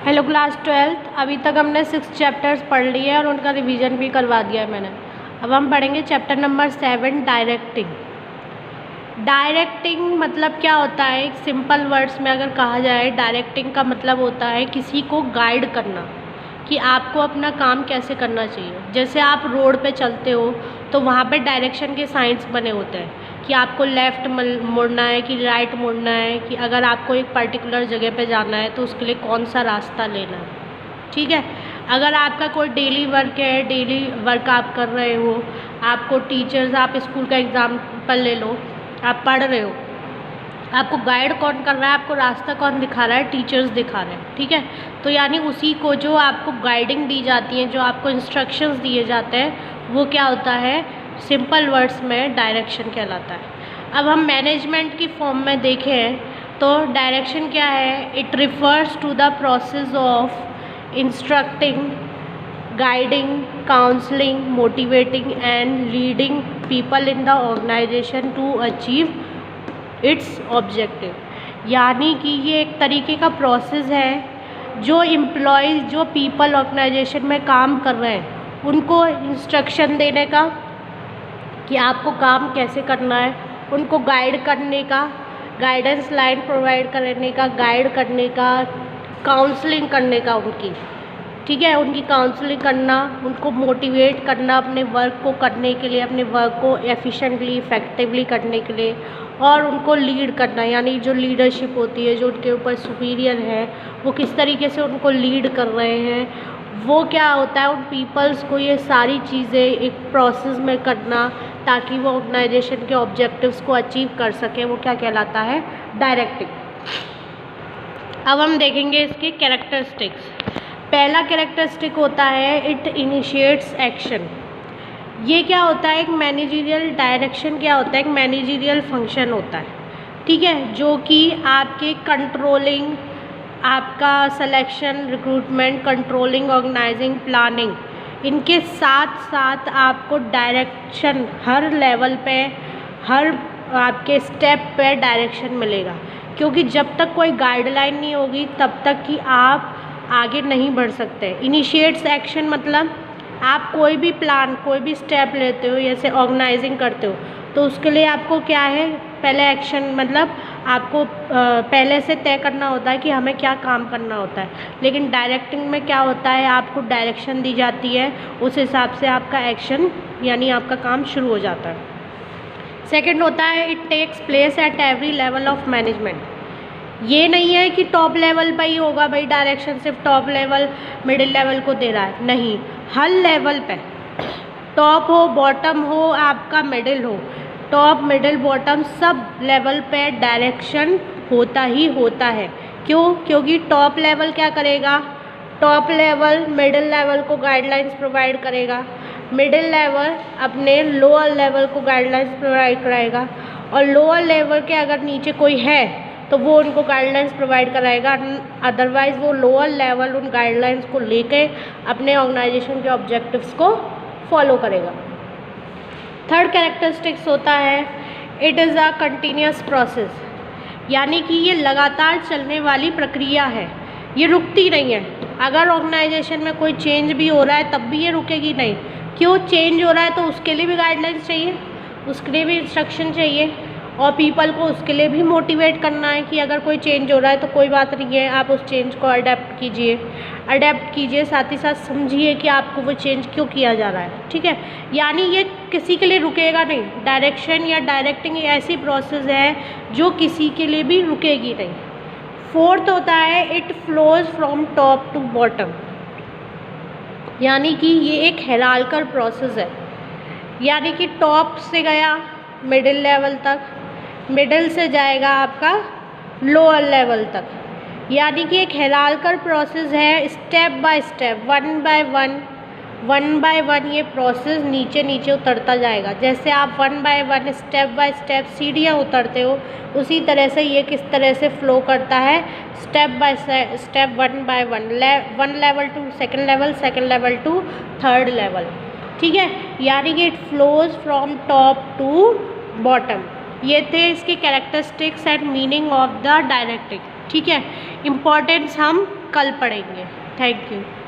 Hello class 12th। अभी तक हमने 6 चैप्टर्स पढ़ लिए और उनका रिवीजन भी करवा दिया है मैंने। अब हम पढ़ेंगे चैप्टर नंबर 7 डायरेक्टिंग। डायरेक्टिंग मतलब क्या होता है? एक सिंपल वर्ड्स में अगर कहा जाए, डायरेक्टिंग का मतलब होता है किसी को गाइड करना कि आपको अपना काम कैसे करना चाहिए। जैसे आप रोड पे चलते हो तो वहाँ पे डायरेक्शन के साइंस बने होते हैं कि आपको लेफ़्ट मुड़ना है कि राइट मुड़ना है, कि अगर आपको एक पर्टिकुलर जगह पे जाना है तो उसके लिए कौन सा रास्ता लेना है। ठीक है। अगर आपका कोई डेली वर्क है, डेली वर्क आप कर रहे हो, आपको टीचर्स, आप स्कूल का एग्ज़ाम्पल ले लो, आप पढ़ रहे हो, आपको गाइड कौन कर रहा है, आपको रास्ता कौन दिखा रहा है? टीचर्स दिखा रहे हैं। ठीक है। तो यानी उसी को जो आपको गाइडिंग दी जाती है, जो आपको इंस्ट्रक्शंस दिए जाते हैं, वो क्या होता है? सिंपल वर्ड्स में डायरेक्शन कहलाता है। अब हम मैनेजमेंट की फॉर्म में देखें तो डायरेक्शन क्या है? It refers to the process of instructing, guiding, counselling, motivating and leading people in the organisation to achieve its objective. यानी कि ये एक तरीके का प्रोसेस है जो एम्प्लॉयज़, जो पीपल ऑर्गेनाइजेशन में काम कर रहे हैं, उनको इंस्ट्रक्शन देने का कि आपको काम कैसे करना है, उनको गाइड करने का, गाइडेंस लाइन प्रोवाइड करने का, गाइड करने का, काउंसलिंग करने का उनकी। ठीक है। उनकी काउंसलिंग करना, उनको मोटिवेट करना अपने वर्क को करने के लिए, अपने वर्क को एफिशिएंटली, इफ़ेक्टिवली करने के लिए, और उनको लीड करना, यानी जो लीडरशिप होती है, जो उनके ऊपर सुपीरियर है, वो किस तरीके से उनको लीड कर रहे हैं, वो क्या होता है, उन पीपल्स को ये सारी चीज़ें एक प्रोसेस में करना ताकि वो ऑर्गेनाइजेशन के ऑब्जेक्टिव्स को अचीव कर सके, वो क्या कहलाता है? डायरेक्टिंग। अब हम देखेंगे इसके कैरेक्टरिस्टिक्स। पहला कैरेक्टरिस्टिक होता है इट इनिशिएट्स एक्शन। ये क्या होता है? एक मैनेजरियल डायरेक्शन क्या होता है? एक मैनेजरियल फंक्शन होता है। ठीक है। जो कि आपके कंट्रोलिंग, आपका selection, recruitment, controlling, organising, planning, इनके साथ साथ आपको डायरेक्शन हर लेवल पे, हर आपके स्टेप पे डायरेक्शन मिलेगा। क्योंकि जब तक कोई गाइडलाइन नहीं होगी तब तक कि आप आगे नहीं बढ़ सकते। इनिशिएट्स एक्शन मतलब आप कोई भी प्लान, कोई भी स्टेप लेते हो, जैसे ऑर्गेनाइजिंग करते हो, तो उसके लिए आपको क्या है? पहले एक्शन मतलब आपको पहले से तय करना होता है कि हमें क्या काम करना होता है। लेकिन डायरेक्टिंग में क्या होता है? आपको डायरेक्शन दी जाती है, उस हिसाब से आपका एक्शन यानी आपका काम शुरू हो जाता है। सेकंड होता है it takes place at every level of management. ये नहीं है कि टॉप लेवल पर ही होगा भाई डायरेक्शन, सिर्फ टॉप लेवल, मिडिल लेवल को दे रहा है, नहीं, हर लेवल पे, टॉप हो, बॉटम हो, आपका मिडिल हो, top, middle, bottom, sub level पे डायरेक्शन होता ही होता है। क्यों? क्योंकि टॉप लेवल क्या करेगा? टॉप लेवल मिडिल लेवल को गाइडलाइंस प्रोवाइड करेगा, मिडिल लेवल अपने लोअर लेवल को गाइडलाइंस प्रोवाइड कराएगा, और लोअर लेवल के अगर नीचे कोई है तो वो उनको गाइडलाइंस प्रोवाइड कराएगा। अदरवाइज़ वो लोअर लेवल उन गाइडलाइंस को लेके अपने ऑर्गेनाइजेशन के ऑब्जेक्टिव्स को फॉलो करेगा। थर्ड कैरेक्टरिस्टिक्स होता है it is a continuous process. यानी कि ये लगातार चलने वाली प्रक्रिया है, ये रुकती नहीं है। अगर ऑर्गेनाइजेशन में कोई चेंज भी हो रहा है तब भी ये रुकेगी नहीं। क्यों? चेंज हो रहा है तो उसके लिए भी गाइडलाइंस चाहिए, उसके लिए भी इंस्ट्रक्शन चाहिए, और पीपल को उसके लिए भी मोटिवेट करना है कि अगर कोई चेंज हो रहा है तो कोई बात नहीं है, आप उस चेंज को अडेप्ट कीजिए, साथ ही साथ समझिए कि आपको वो चेंज क्यों किया जा रहा है। ठीक है। यानी ये किसी के लिए रुकेगा नहीं। डायरेक्शन या डायरेक्टिंग ऐसी प्रोसेस है जो किसी के लिए भी रुकेगी नहीं। फोर्थ होता है it flows from top to bottom. यानी कि ये एक हेराल्कल प्रोसेस है, यानी कि टॉप से गया मिडिल लेवल तक, मिडिल से जाएगा आपका लोअर लेवल तक। यानी कि एक हेराल्कल प्रोसेस है, step by step, one by one ये प्रोसेस नीचे नीचे उतरता जाएगा। जैसे आप one by one, step by step सीढ़ियाँ उतरते हो, उसी तरह से ये किस तरह से फ्लो करता है, step by step, one by one, one level to second level to third level. ठीक है। यानी कि it flows from top to bottom. ये इसके characteristics and meaning of the directing. ठीक है। इम्पॉर्टेंस हम कल पढ़ेंगे। Thank you.